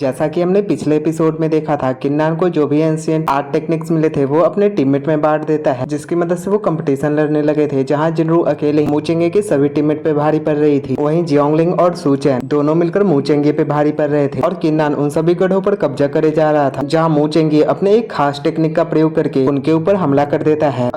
जैसा कि हमने पिछले एपिसोड में देखा था, किन्नान को जो भी एंशिएंट आर्ट टेक्निक्स मिले थे वो अपने टीममेट में बांट देता है, जिसकी मदद से वो कंपटीशन लड़ने लगे थे, जहां जिनरू अकेले मूचेंगे के सभी टीममेट पे भारी पड़ रही थी। वहीं जियोंगलिंग और सूचेन दोनों मिलकर मूचेंगे पे भारी पड़ रहे थे और किन्नान उन सभी गढ़ों पर कब्जा करे जा रहा था, जहाँ मूचेंगे अपने एक खास टेक्निक का प्रयोग करके उनके ऊपर हमला कर देता है।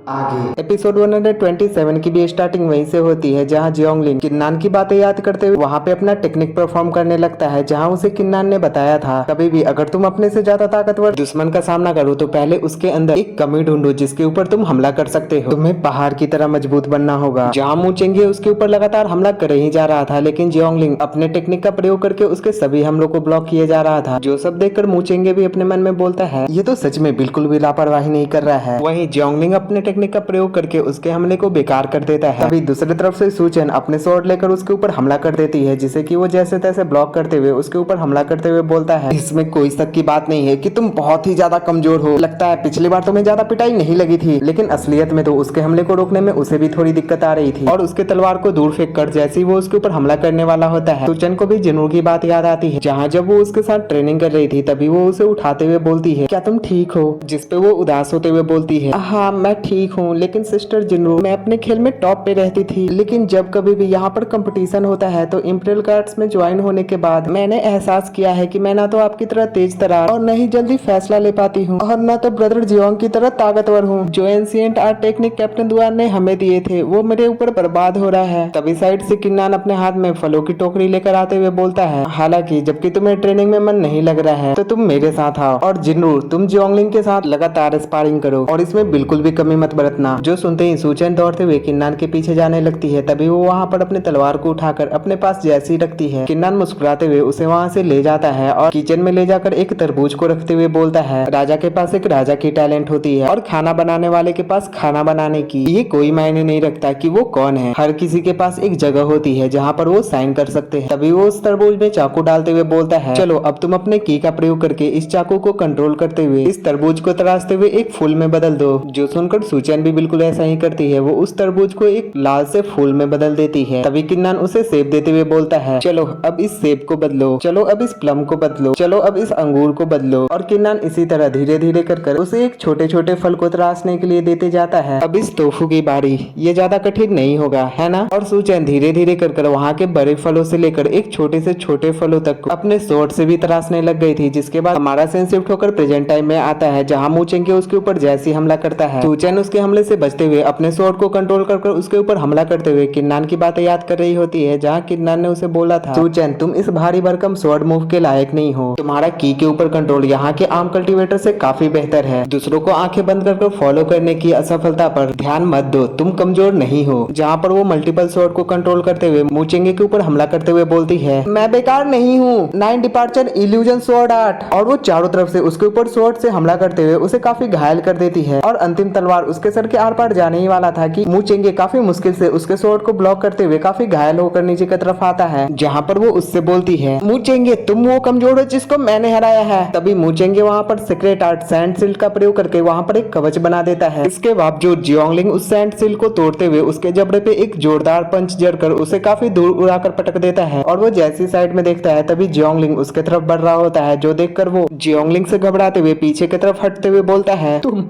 आगे एपिसोड 127 की भी स्टार्टिंग वहीं से होती है, जहां जियोंगलिंग किन्नान की बातें याद करते हुए वहां पे अपना टेक्निक परफॉर्म करने लगता है, जहां उसे किन्नान ने बताया था कभी भी अगर तुम अपने से ज्यादा ताकतवर दुश्मन का सामना करो तो पहले उसके अंदर एक कमी ढूंढो जिसके ऊपर तुम हमला कर सकते हो। तुम्हें पहाड़ की तरह मजबूत बनना होगा। जहाँ मूचेंगे उसके ऊपर लगातार हमला कर ही जा रहा था, लेकिन जियोंगलिंग अपने टेक्निक का प्रयोग करके उसके सभी हमलों को ब्लॉक किए जा रहा था, जो सब देखकर मूचेंगे भी अपने मन में बोलता है ये तो सच में बिल्कुल भी लापरवाही नहीं कर रहा है। वहीं जियोंगलिंग अपने टेक्निक का प्रयोग करके उसके हमले को बेकार कर देता है। तभी दूसरी तरफ से सूचेन अपने स्वॉर्ड लेकर उसके ऊपर हमला कर देती है, जिसे कि वो जैसे तैसे ब्लॉक करते हुए उसके ऊपर हमला करते हुए बोलता है इसमें कोई शक की बात नहीं है कि तुम बहुत ही ज्यादा कमजोर हो। लगता है पिछली बार तुम्हें ज्यादा पिटाई नहीं लगी थी, लेकिन असलियत में तो उसके हमले को रोकने में उसे भी थोड़ी दिक्कत आ रही थी। और उसके तलवार को दूर फेंक कर जैसे ही वो उसके ऊपर हमला करने वाला होता है, सूचेन को भी जिनू की बात याद आती है, जहाँ जब वो उसके साथ ट्रेनिंग कर रही थी तभी वो उसे उठाते हुए बोलती है क्या तुम ठीक हो, जिसपे वो उदास होते हुए बोलती है हाँ मैं ठीक हूँ, लेकिन सिस्टर जिनू मैं अपने खेल में टॉप पे रहती थी, लेकिन जब कभी भी यहाँ पर कंपटीशन होता है तो इंपीरियल गार्ड्स में ज्वाइन होने के बाद मैंने एहसास किया है कि मैं ना तो आपकी तरह तेज तरार और न ही जल्दी फैसला ले पाती हूँ और न तो ब्रदर जियोंग की तरह ताकतवर हूँ। जो एंशिएंट आर्ट टेक्निक कैप्टन दुआन ने हमें दिए थे वो मेरे ऊपर बर्बाद हो रहा है। तभी साइड से किन्नान अपने हाथ में फलों की टोकरी लेकर आते हुए बोलता है हालांकि जबकि तुम्हें ट्रेनिंग में मन नहीं लग रहा है तो तुम मेरे साथ आओ और जिनू तुम जियोंगलिंग के साथ लगातार स्पारिंग करो और इसमें बिल्कुल भी कमी मत बरतना। जो सुनते ही सूचेन दौड़ते हुए किन्नान के पीछे जाने लगती है। तभी वो वहाँ पर अपने तलवार को उठाकर अपने पास जैसी रखती है, किन्नान मुस्कुराते हुए उसे वहाँ से ले जाता है और किचन में ले जाकर एक तरबूज को रखते हुए बोलता है राजा के पास एक राजा की टैलेंट होती है और खाना बनाने वाले के पास खाना बनाने की ये कोई मायने नहीं रखता कि वो कौन है, हर किसी के पास एक जगह होती है जहाँ पर वो साइन कर सकते हैं। तभी वो उस तरबूज में चाकू डालते हुए बोलता है चलो अब तुम अपने की का प्रयोग करके इस चाकू को कंट्रोल करते हुए इस तरबूज को तराशते हुए एक फूल में बदल दो। जो सुनकर सूचेन भी बिल्कुल ऐसा ही करती है, वो उस तरबूज को एक लाल से फूल में बदल देती है। तभी किन्नान उसे सेब देते हुए बोलता है चलो अब इस सेब को बदलो, चलो अब इस प्लम को बदलो, चलो अब इस अंगूर को बदलो। और किन्नान इसी तरह धीरे धीरे कर उसे एक छोटे छोटे फल को तराशने के लिए देते जाता है। अब इस तोफू की बारी, ये ज्यादा कठिन नहीं होगा है ना। और सूचेन धीरे धीरे कर वहाँ के बड़े फलों से लेकर एक छोटे से छोटे फलों तक अपने स्वॉर्ड से भी तराशने लग गई थी। जिसके बाद हमारा सीन शिफ्ट होकर प्रेजेंट टाइम में आता है, जहाँ मूचेंगे उसके ऊपर जैसे हमला करता है, सूचेन उसके हमले से बचते हुए अपने स्वॉर्ड को कंट्रोल कर उसके ऊपर हमला करते हुए किन्नान की बातें याद कर रही होती है, जहाँ किन्नान ने उसे बोला था सूचेन तुम इस भारी भरकम स्वॉर्ड मूव के लायक नहीं हो, तुम्हारा की के ऊपर कंट्रोल यहाँ के आम कल्टीवेटर से काफी बेहतर है, दूसरों को आंखें बंद कर फॉलो करने की असफलता पर ध्यान मत दो, तुम कमजोर नहीं हो। जहाँ पर वो मल्टीपल स्वॉर्ड को कंट्रोल करते हुए मूचेंगे के ऊपर हमला करते हुए बोलती है मैं बेकार नहीं हूँ, 9 डिपार्चर इल्यूजन स्वॉर्ड आर्ट। और वो चारों तरफ से उसके ऊपर स्वॉर्ड से हमला करते हुए उसे काफी घायल कर देती है और अंतिम तलवार उसके सर के आर पार जाने ही वाला था कि मूचेंगे काफी मुश्किल से उसके स्वॉर्ड को ब्लॉक करते हुए काफी घायल होकर नीचे की तरफ आता है, जहाँ पर वो उससे बोलती है मूचेंगे तुम वो कमजोर हो जिसको मैंने हराया है। तभी मूचेंगे वहाँ पर सीक्रेट आर्ट सैंड सिल्क का प्रयोग करके वहाँ पर एक कवच बना देता है। इसके बावजूद जियोंगलिंग उस सैंड सिल्क को तोड़ते हुए उसके जबड़े पे एक जोरदार पंच जड़कर उसे काफी दूर उड़ाकर पटक देता है और वो जैसी साइड में देखता है तभी जियोंगलिंग उसके तरफ बढ़ रहा होता है, जो देखकर वो जियोंगलिंग से घबराते हुए पीछे की तरफ हटते हुए बोलता है तुम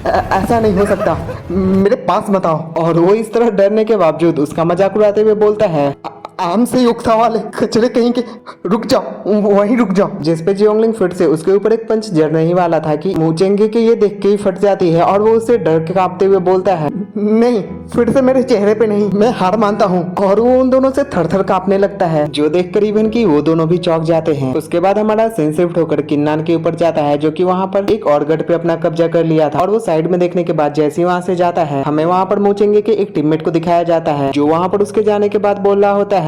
ऐसा नहीं हो सकता, मेरे पास मत आओ। और वो इस तरह डरने के बावजूद उसका मजाक उड़ाते हुए बोलता है आम से युक्ता वाले कचरे कहीं के, रुक जाओ वहीं रुक जाओ। जिसपे जियोंगलिंग फिर से उसके ऊपर एक पंच जड़ने ही वाला था कि मूचेंगे के ये देख के ही फट जाती है और वो उसे डर के कांपते हुए बोलता है नहीं फिर से मेरे चेहरे पे नहीं, मैं हार मानता हूँ। और वो उन दोनों से थर थर कांपने लगता है, जो देख कर इवन की वो दोनों भी चौंक जाते हैं। उसके बाद हमारा सीन शिफ्ट होकर किन्नान के ऊपर जाता है, जो कि वहाँ पर एक और गढ़ पे अपना कब्जा कर लिया था। और वो साइड में देखने के बाद जैसे ही वहाँ से जाता है, हमें वहाँ पर मूचेंगे के एक टीममेट को दिखाया जाता है, जो वहाँ पर उसके जाने के बाद बोल रहा होता है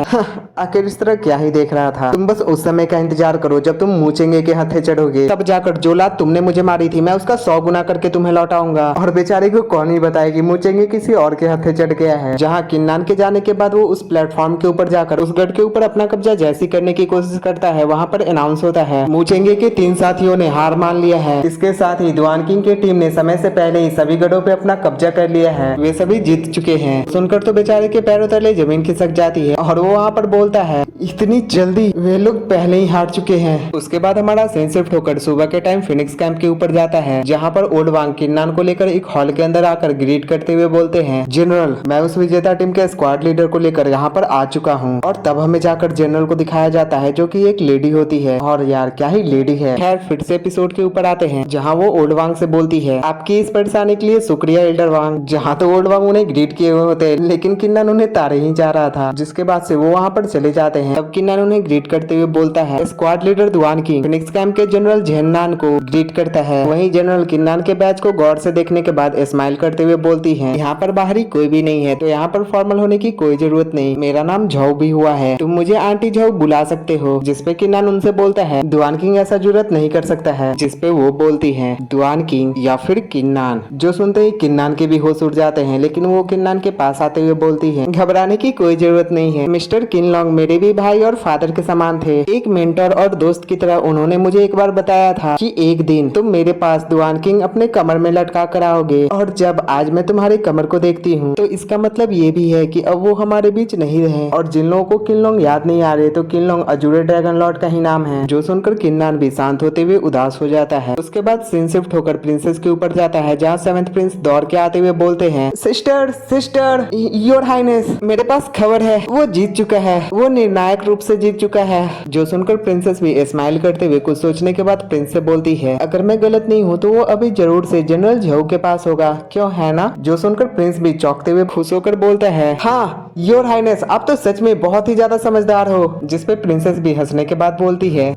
आखिर इस तरह क्या ही देख रहा था, तुम बस उस समय का इंतजार करो जब तुम मूचेंगे के हथे चढ़ोगे, तब जाकर जो लात तुमने मुझे मारी थी मैं उसका 100 गुना करके तुम्हें लौटाऊंगा। और बेचारे को कौन ही बताएगी मूचेंगे किसी और के हथे चढ़ गया है। जहाँ किन्नान के जाने के बाद वो उस प्लेटफॉर्म के ऊपर जाकर उस गढ़ के ऊपर अपना कब्जा जैसी करने की कोशिश करता है, वहाँ पर अनाउंस होता है मूचेंगे के 3 साथियों ने हार मान लिया है। इसके साथ ही दुआन किंग की टीम ने समय से पहले ही सभी गढ़ों पे अपना कब्जा कर लिया है, वे सभी जीत चुके हैं। सुनकर तो बेचारे के पैरों तले जमीन खिसक जाती है और वो वहाँ पर बोलता है इतनी जल्दी वे लोग पहले ही हार चुके हैं। उसके बाद हमारा सीन शिफ्ट होकर सुबह के टाइम फिनिक्स कैंप के ऊपर जाता है, जहाँ पर ओल्ड वांग किन्नान को लेकर एक हॉल के अंदर आकर ग्रीट करते हुए बोलते हैं जनरल, मैं उस विजेता टीम के स्क्वाड लीडर को लेकर यहाँ पर आ चुका हूँ। और तब हमें जाकर जनरल को दिखाया जाता है जो कि एक लेडी होती है, और यार क्या ही लेडी है। खैर फिर से एपिसोड के ऊपर आते हैं, जहाँ वो ओल्ड वांग से बोलती है आपकी इस परेशानी के लिए शुक्रिया एल्डर वांग। जहाँ तो ओल्ड वांग उन्हें ग्रीट किए हुए होते लेकिन किन्नान उन्हें तारे ही जा रहा था। जिसके बाद से वो वहाँ पर चले जाते हैं। तब किन्नान उन्हें ग्रीट करते हुए बोलता है squad leader Duan Qing Phoenix camp के जनरल झेन्नान को ग्रीट करता है। वहीं जनरल किन्नान के बैच को गौर से देखने के बाद स्माइल करते हुए बोलती है यहाँ पर बाहरी कोई भी नहीं है तो यहाँ पर फॉर्मल होने की कोई जरूरत नहीं, मेरा नाम झाओ भी हुआ है, तुम मुझे आंटी झाओ बुला सकते हो। जिसपे किन्नान उनसे बोलता है दुआन किंग ऐसा जरूरत नहीं कर सकता है। जिसपे वो बोलती है दुआन किंग या फिर किन्नान। जो सुनते ही किन्नान के भी होश उड़ जाते हैं, लेकिन वो किन्नान के पास आते हुए बोलती है घबराने की कोई जरूरत नहीं है, मिस्टर किनलोंग मेरे भी भाई और फादर के समान थे, एक मेंटर और दोस्त की तरह उन्होंने मुझे एक बार बताया था कि एक दिन तुम मेरे पास दुआन किंग अपने कमर में लटका कर आओगे। और जब आज मैं तुम्हारे कमर को देखती हूँ तो इसका मतलब ये भी है कि अब वो हमारे बीच नहीं रहे। और जिन लोगों को किनलोंग याद नहीं आ रहे तो किनलोंग अजूरे ड्रैगन लॉर्ड का ही नाम है। जो सुनकर किन्नान भी शांत होते हुए उदास हो जाता है। उसके बाद सीन शिफ्ट होकर प्रिंसेस के ऊपर जाता है, जहाँ सेवेंथ प्रिंस दौड़ के आते हुए बोलते हैं सिस्टर सिस्टर योर हाइनेस, मेरे पास खबर है, वो जीत चुका है, वो निर्णायक रूप से जीत चुका है। जो सुनकर प्रिंसेस भी स्माइल करते हुए कुछ सोचने के बाद प्रिंस से बोलती है अगर मैं गलत नहीं हूँ तो वो अभी जरूर से जनरल झाओ के पास होगा, क्यों है ना। जो सुनकर प्रिंस भी चौंकते हुए खुश होकर बोलता है हाँ योर हाइनेस, आप तो सच में बहुत ही ज्यादा समझदार हो। जिसपे प्रिंसेस भी हंसने के बाद बोलती है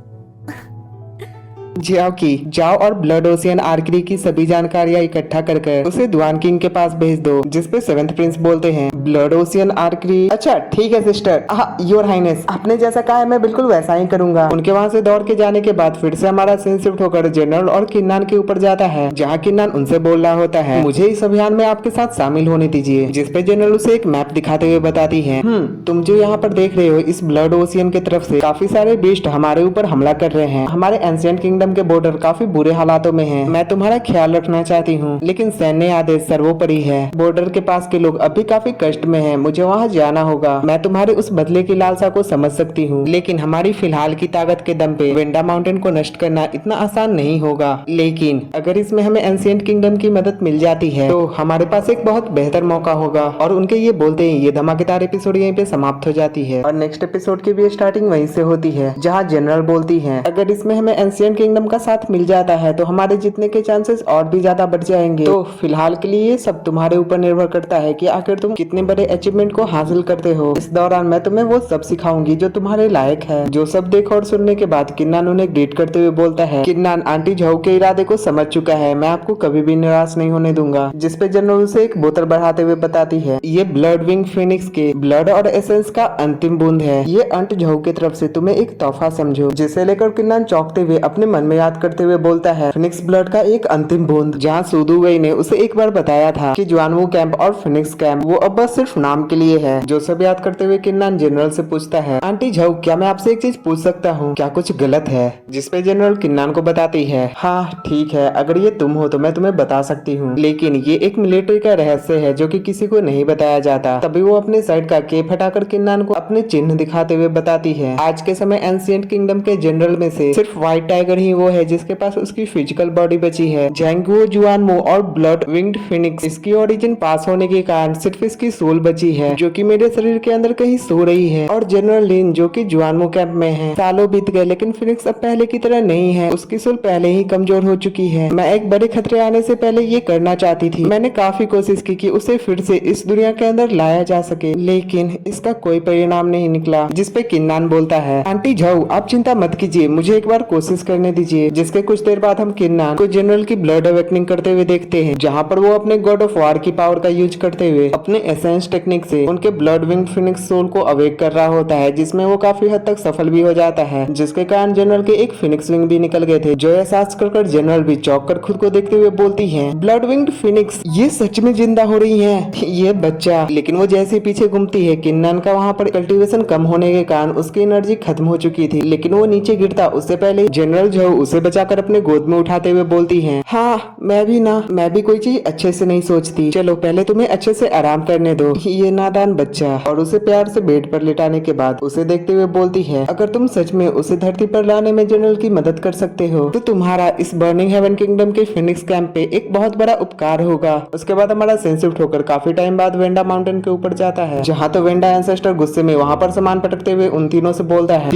जाओ और ब्लड ओशियन आर्करी की सभी जानकारियां इकट्ठा कर उसे दुआन किंग के पास भेज दो। जिसपे सेवेंथ प्रिंस बोलते हैं ब्लड ओशियन आर्करी, अच्छा ठीक है सिस्टर, योर हाइनेस आपने जैसा कहा है मैं बिल्कुल वैसा ही करूंगा। उनके वहाँ से दौड़ के जाने के बाद फिर से हमारा सीन शिफ्ट होकर जनरल और किन्नान के ऊपर जाता है, जहाँ किन्नान उनसे बोल रहा होता है मुझे इस अभियान में आपके साथ शामिल होने दीजिए। जिसपे जनरल उसे एक मैप दिखाते हुए बताती है तुम जो यहाँ पर देख रहे हो इस ब्लड ओशियन की तरफ से काफी सारे बीस्ट हमारे ऊपर हमला कर रहे हैं, हमारे एंशिएंट किंगडम के बॉर्डर काफी बुरे हालातों में हैं। मैं तुम्हारा ख्याल रखना चाहती हूँ लेकिन सैन्य आदेश सर्वोपरि है। बॉर्डर के पास के लोग अभी काफी कष्ट में हैं, मुझे वहाँ जाना होगा। मैं तुम्हारे उस बदले की लालसा को समझ सकती हूँ, लेकिन हमारी फिलहाल की ताकत के दम पे वेंडा माउंटेन को नष्ट करना इतना आसान नहीं होगा। लेकिन अगर इसमें हमें एंशिएंट किंगडम की मदद मिल जाती है तो हमारे पास एक बहुत बेहतर मौका होगा। और उनके ये बोलते ही ये धमाकेदार एपिसोड यहीं पे समाप्त हो जाती है। और नेक्स्ट एपिसोड की भी स्टार्टिंग वहीं से होती है, जहाँ जनरल बोलती है अगर इसमें हमें एंशिएंट किंगडम का साथ मिल जाता है तो हमारे जीतने के चांसेस और भी ज्यादा बढ़ जाएंगे। तो फिलहाल के लिए ये सब तुम्हारे ऊपर निर्भर करता है कि आखिर तुम कितने बड़े अचीवमेंट को हासिल करते हो। इस दौरान मैं तुम्हें वो सब सिखाऊंगी जो तुम्हारे लायक है। जो सब देखो और सुनने के बाद किन्नान उन्हें ग्रीट करते हुए बोलता है किन्नान आंटी झाओ के इरादे को समझ चुका है, मैं आपको कभी भी निराश नहीं होने दूंगा। जिसपे जनरल उसे एक बोतल बढ़ाते हुए बताती है ये ब्लड विंग फिनिक्स के ब्लड और एसेंस का अंतिम बूंद है, ये अंट झाओ की तरफ से तुम्हें एक तोहफा समझो। जिसे लेकर किन्नान चौंकते हुए अपने मन में याद करते हुए बोलता है फिनिक्स ब्लड का एक अंतिम बूंद, जहाँ सूदू वेई ने उसे एक बार बताया था कि जुआनवू कैंप और फिनिक्स कैंप वो अब बस सिर्फ नाम के लिए है। जो सब याद करते हुए किन्नान जनरल से पूछता है आंटी झाओ क्या मैं आपसे एक चीज पूछ सकता हूँ, क्या कुछ गलत है। जिसपे जनरल किन्नान को बताती है हाँ ठीक है, अगर ये तुम हो तो मैं तुम्हें बता सकती हूँ, लेकिन ये एक मिलिट्री का रहस्य है जो कि किसी को नहीं बताया जाता। तभी वो अपने साइड का केप हटाकर किन्नान को अपने चिन्ह दिखाते हुए बताती है आज के समय एंशिएंट किंगडम के जनरल में से सिर्फ व्हाइट टाइगर ही वो है जिसके पास उसकी फिजिकल बॉडी बची है। जैंगुओ जुआनमो और ब्लड विंग्ड फिनिक्स इसकी ओरिजिन पास होने के कारण सिर्फ इसकी सोल बची है जो कि मेरे शरीर के अंदर कहीं सो रही है। और जनरल लिन जो कि जुआनमो कैंप में है, सालों बीत गए लेकिन फिनिक्स अब पहले की तरह नहीं है, उसकी सोल पहले ही कमजोर हो चुकी है। मैं एक बड़े खतरे आने से पहले ये करना चाहती थी, मैंने काफी कोशिश की कि उसे फिर से इस दुनिया के अंदर लाया जा सके, लेकिन इसका कोई परिणाम नहीं निकला। जिसपे किन्नान बोलता है आंटी झाओ आप चिंता मत कीजिए, मुझे एक बार कोशिश करने दीजिए। जिसके कुछ देर बाद हम किन्नान को जनरल की ब्लड अवेकनिंग करते हुए देखते हैं, जहाँ पर वो अपने गॉड ऑफ वार की पावर का यूज करते हुए अपने एसेंस टेक्निक से उनके ब्लड विंग फिनिक्स सोल को अवेक कर रहा होता है, जिसमें वो काफी हद तक सफल भी हो जाता है। जिसके कारण जनरल के एक फिनिक्स विंग भी निकल गए थे। जो एहसास कर जनरल भी चौंक कर खुद को देखते हुए बोलती है ब्लड विंग्ड फिनिक्स ये सच में जिंदा हो रही है ये बच्चा। लेकिन वो जैसे पीछे घूमती है किन्नान का वहाँ पर कल्टीवेशन कम होने के कारण उसकी एनर्जी खत्म हो चुकी थी, लेकिन वो नीचे गिरता उससे पहले जनरल झो उसे बचाकर अपने गोद में उठाते हुए बोलती है, हाँ मैं भी कोई चीज अच्छे से नहीं सोचती, चलो पहले तुम्हें अच्छे से आराम करने दो। ये नादान बच्चा। और उसे प्यार से बेड पर लिटाने के बाद उसे देखते हुए बोलती है, अगर तुम सच में उसे धरती पर लाने में जनरल की मदद कर सकते हो तो तुम्हारा इस बर्निंग हेवन किंगडम के फिनिक्स कैंप पे एक बहुत बड़ा उपकार होगा। उसके बाद हमारा सेंस शिफ्ट होकर काफी टाइम बाद वेंडा माउंटेन के ऊपर जाता है, जहाँ तो वेंडा एंसेस्टर गुस्से में वहाँ पर सामान पटकते हुए उन तीनों से बोलता है,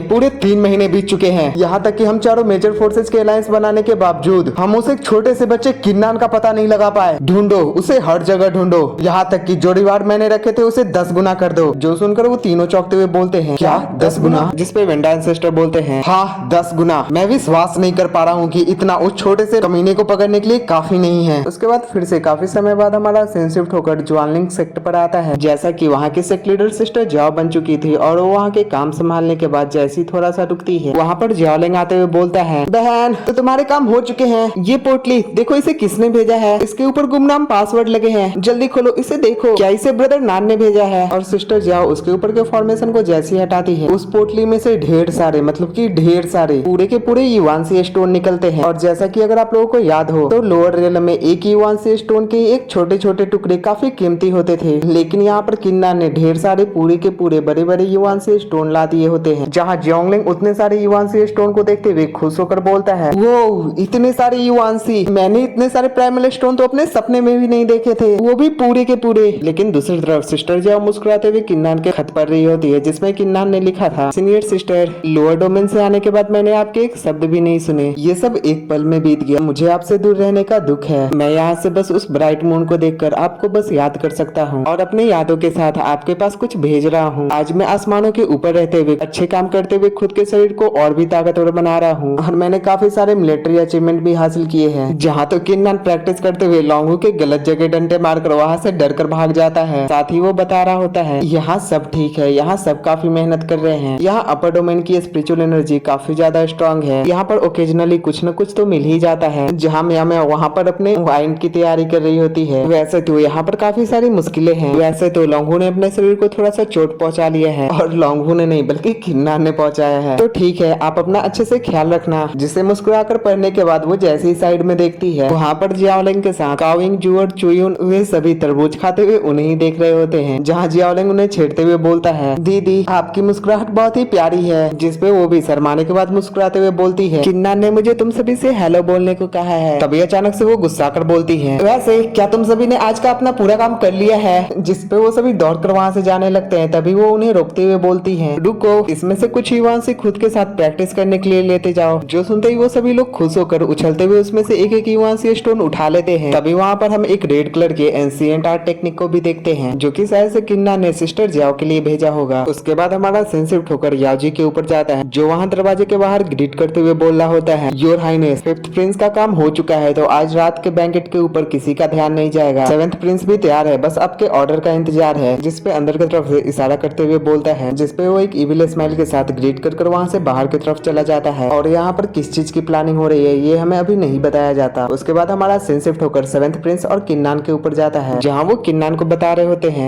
पूरे 3 महीने बीत चुके हैं, यहाँ तक कि हम चारों मेजर फोर्सेस के अलायंस बनाने के बावजूद हम उस एक छोटे से बच्चे किन्नान का पता नहीं लगा पाए। ढूंढो उसे, हर जगह ढूंढो, यहाँ तक कि जो रिवार्ड मैंने रखे थे उसे 10 गुना कर दो। जो सुनकर वो तीनों चौंकते हुए बोलते हैं, क्या 10 गुना? जिसपे वेंडा एंसेस्टर बोलते हैं, हाँ 10 गुना। मैं विश्वास नहीं कर पा रहा हूँ कि इतना उस छोटे से कमीने को पकड़ने के लिए काफी नहीं है। उसके बाद फिर से काफी समय बाद हमारा सेंस शिफ्ट होकर ज्वानलिंग सेक्टर पर आता है, जैसा कि वहाँ की सेक्ट लीडर सिस्टर जाओ बन चुकी थी और वो वहाँ के काम संभालने के बाद जैसी थोड़ा सा रुकती है, वहाँ पर जियाओलिंग आते हुए बोलता है, बहन तो तुम्हारे काम हो चुके हैं, ये पोटली देखो, इसे किसने भेजा है, इसके ऊपर गुमनाम पासवर्ड लगे हैं, जल्दी खोलो इसे देखो, क्या इसे ब्रदर नान ने भेजा है। और सिस्टर जाओ उसके ऊपर के फॉर्मेशन को जैसी हटाती है, उस पोटली में से ढेर सारे ढेर सारे पूरे के पूरे युवांशी स्टोन निकलते हैं। और जैसा कि अगर आप लोगों को याद हो तो लोअर रियल में एक युवांशी स्टोन के एक छोटे छोटे टुकड़े काफी कीमती होते थे, लेकिन यहाँ पर किन्नान ने ढेर सारे पूरे के पूरे बड़े बड़े युवांशी स्टोन ला दिए होते हैं, जहाँ जियोंगलिंग उतने सारे युवांशी स्टोन को देखते हुए खुश होकर बोलता है, वो इतने सारे युवांशी, मैंने इतने सारे प्राइमल स्टोन तो अपने सपने में भी नहीं देखे थे, वो भी पूरे के पूरे। लेकिन दूसरी तरफ सिस्टर जाओ मुस्कुराते हुए किन्नान के खत पढ़ रही होती है, जिसमें किन्नान ने लिखा था, सीनियर सिस्टर, लोअर डोमेन से आने के बाद मैंने आपके एक शब्द भी नहीं सुने, ये सब एक पल में बीत गया, मुझे आपसे दूर रहने का दुख है, मैं यहाँ से बस उस ब्राइट मून को देखकर आपको बस याद कर सकता हूँ और अपने यादों के साथ आपके पास कुछ भेज रहा हूँ। आज मैं आसमानों के ऊपर रहते हुए अच्छे काम करते हुए खुद के शरीर को और भी ताकतवर बना रहा हूँ और मैंने काफी सारे मिलिट्री अचीवमेंट भी हासिल किए हैं। जहाँ तो किन्नान प्रैक्टिस करते हुए लॉन्गू के गलत जगह डंडे मारकर वहाँ से डर कर भाग जाता है। साथ ही वो बता रहा होता है, यहाँ सब ठीक है, यहाँ सब काफी मेहनत कर रहे हैं, यहाँ अपर डोमेन की स्पिरिचुअल एनर्जी काफी ज्यादा स्ट्रांग है, यहाँ पर ओकेजनली कुछ न कुछ तो मिल ही जाता है। जहाँ मैं वहाँ पर अपने वाइन की तैयारी कर रही होती है, वैसे तो यहाँ पर काफी सारी मुश्किलें हैं। वैसे तो लॉन्गू ने अपने शरीर को थोड़ा सा चोट पहुँचा लिया है और लॉन्गू ने नहीं बल्कि किन्नान ने पहुँचाया है, तो ठीक है आप अपना अच्छे से ख्याल रखना। जिसे मुस्कुराकर पढ़ने के बाद वो जैसी साइड में देखती है, वहाँ पर जियाओलिंग के साथ काओइंग, जुअर, चुयुन वे सभी तरबूज खाते हुए उन्हें ही देख रहे होते हैं। जहाँ जियाओलिंग उन्हें छेड़ते हुए बोलता है, दीदी आपकी मुस्कुराहट बहुत ही प्यारी है, जिसपे वो भी शर्माने के बाद मुस्कुराते हुए बोलती है, किन्नान ने मुझे तुम सभी से हेलो बोलने को कहा है। तभी अचानक से वो गुस्सा कर बोलती है, वैसे क्या तुम सभी ने आज का अपना पूरा काम कर लिया है? जिसपे वो सभी दौड़कर वहाँ से जाने लगते हैं। तभी वो उन्हें रोकते हुए बोलती है, रुको, इसमें से कुछ युवांशी खुद के साथ प्रैक्टिस करने के लिए लेते जाओ। जो सुनते ही वो सभी लोग खुश होकर उछलते हुए उसमें से एक एक युवांशी स्टोन उठा लेते हैं। तभी वहाँ पर हम एक रेड कलर के एंशिएंट आर्ट टेक्निक को भी देखते हैं, जो कि शायद से किन्नान ने सिस्टर जाओ के लिए भेजा होगा। उसके बाद हमारा सेंस शिफ्ट होकर याओजी के ऊपर जाता है, जो वहाँ दरवाजे के बाहर ग्रीट करते हुए बोल रहा होता है, योर हाइनेस, 5th प्रिंस का काम हो चुका है, तो आज रात के बैंकेट के ऊपर किसी का ध्यान नहीं जाएगा। 7th प्रिंस भी तैयार है, बस आपके ऑर्डर का इंतजार है। जिसपे अंदर की तरफ से इशारा करते हुए बोलता है, जिसपे वो एक इविल स्माइल के साथ ग्रीट कर वहाँ से बाहर की तरफ चला जाता है। और यहाँ पर किस चीज की प्लानिंग हो रही है ये हमें अभी नहीं बताया जाता। उसके बाद हमारा सेंस शिफ्ट होकर 7th प्रिंस और किन्नान के ऊपर जाता है, जहाँ वो किन्नान को बता रहे होते हैं,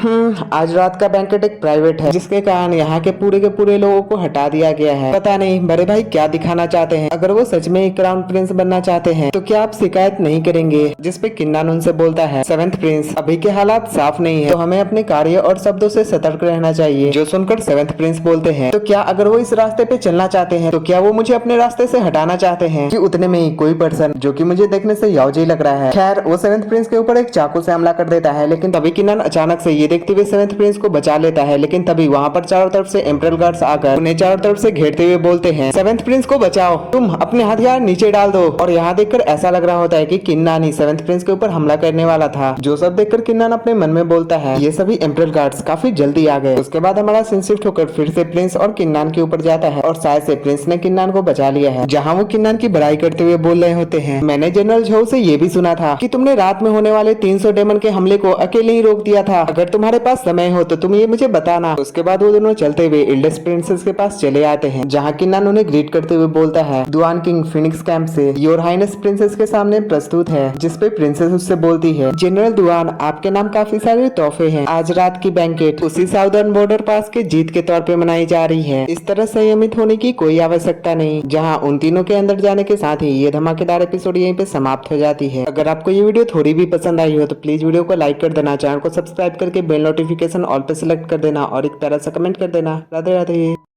आज रात का बैंकेट एक प्राइवेट है, जिसके कारण यहाँ के पूरे लोगों को हटा दिया गया है। पता नहीं बड़े भाई क्या दिखाना चाहते हैं, अगर वो सच में एक क्राउन प्रिंस बनना चाहते हैं तो क्या आप शिकायत नहीं करेंगे? जिसपे किन्नान उनसे बोलता है, 7th प्रिंस अभी के हालात साफ नहीं है, तो हमें अपने कार्य और शब्दों से सतर्क रहना चाहिए। जो सुनकर 7th प्रिंस बोलते हैं, तो क्या अगर वो इस रास्ते पे चलना चाहते हैं तो क्या वो मुझे अपने रास्ते से हटाना चाहते हैं? कि उतने में ही कोई पर्सन जो कि मुझे देखने से याओजी लग रहा है, खैर वो 7th प्रिंस के ऊपर एक चाकू से हमला कर देता है। लेकिन तभी किन्नान अचानक से ये देखते हुए 7th प्रिंस को बचा लेता है। लेकिन तभी वहाँ पर चारों तरफ से एम्परल गार्ड्स आकर उन्हें चारों तरफ से घेरते हुए बोलते हैं, 7th प्रिंस को बचाओ, तुम अपने हथियार नीचे डाल दो। और यहाँ देखकर ऐसा लग रहा होता है कि किन्नान ही 7th प्रिंस के ऊपर हमला करने वाला था। जो सब देखकर किन्नान अपने मन में बोलता है, ये सभी एम्परल गार्ड्स काफी जल्दी आ गए। उसके बाद हमारा सीन शिफ्ट होकर फिर से प्रिंस और किन्नान के ऊपर जाता है और शायद से प्रिंस ने किन्नान को बचा लिया है। जहाँ वो किन्नान की बड़ाई करते हुए बोल रहे होते हैं, मैंने जनरल झो से ये भी सुना था कि तुमने रात में होने वाले 300 डेमन के हमले को अकेले ही रोक दिया था। अगर तुम्हारे पास समय हो तो तुम ये मुझे बताना। उसके बाद वो दोनों चलते हुए इल्डेस प्रिंसेस के पास चले आते हैं, जहाँ किन्नान उन्हें ग्रीट करते हुए बोलता है, दुआन किंग फिनिक्स कैंप से योर हाइनेस प्रिंसेस के सामने प्रस्तुत है। जिसपे प्रिंसेस उससे बोलती है, जनरल दुआन आपके नाम काफी सारे तोहफे हैं। आज रात की बैंकेट उसी साउदर्न बॉर्डर पास के जीत के तौर पे मनाई जा रही है। इस तरह संयमित होने की कोई आवश्यकता नहीं। जहां उन तीनों के अंदर जाने के साथ ही ये धमाकेदार एपिसोड यहीं पे समाप्त हो जाती है। अगर आपको ये वीडियो थोड़ी भी पसंद आई हो तो प्लीज वीडियो को लाइक कर देना, चैनल को सब्सक्राइब करके बेल नोटिफिकेशन ऑल पे सिलेक्ट कर देना और एक प्यारा सा कमेंट कर देना। राधे राधे।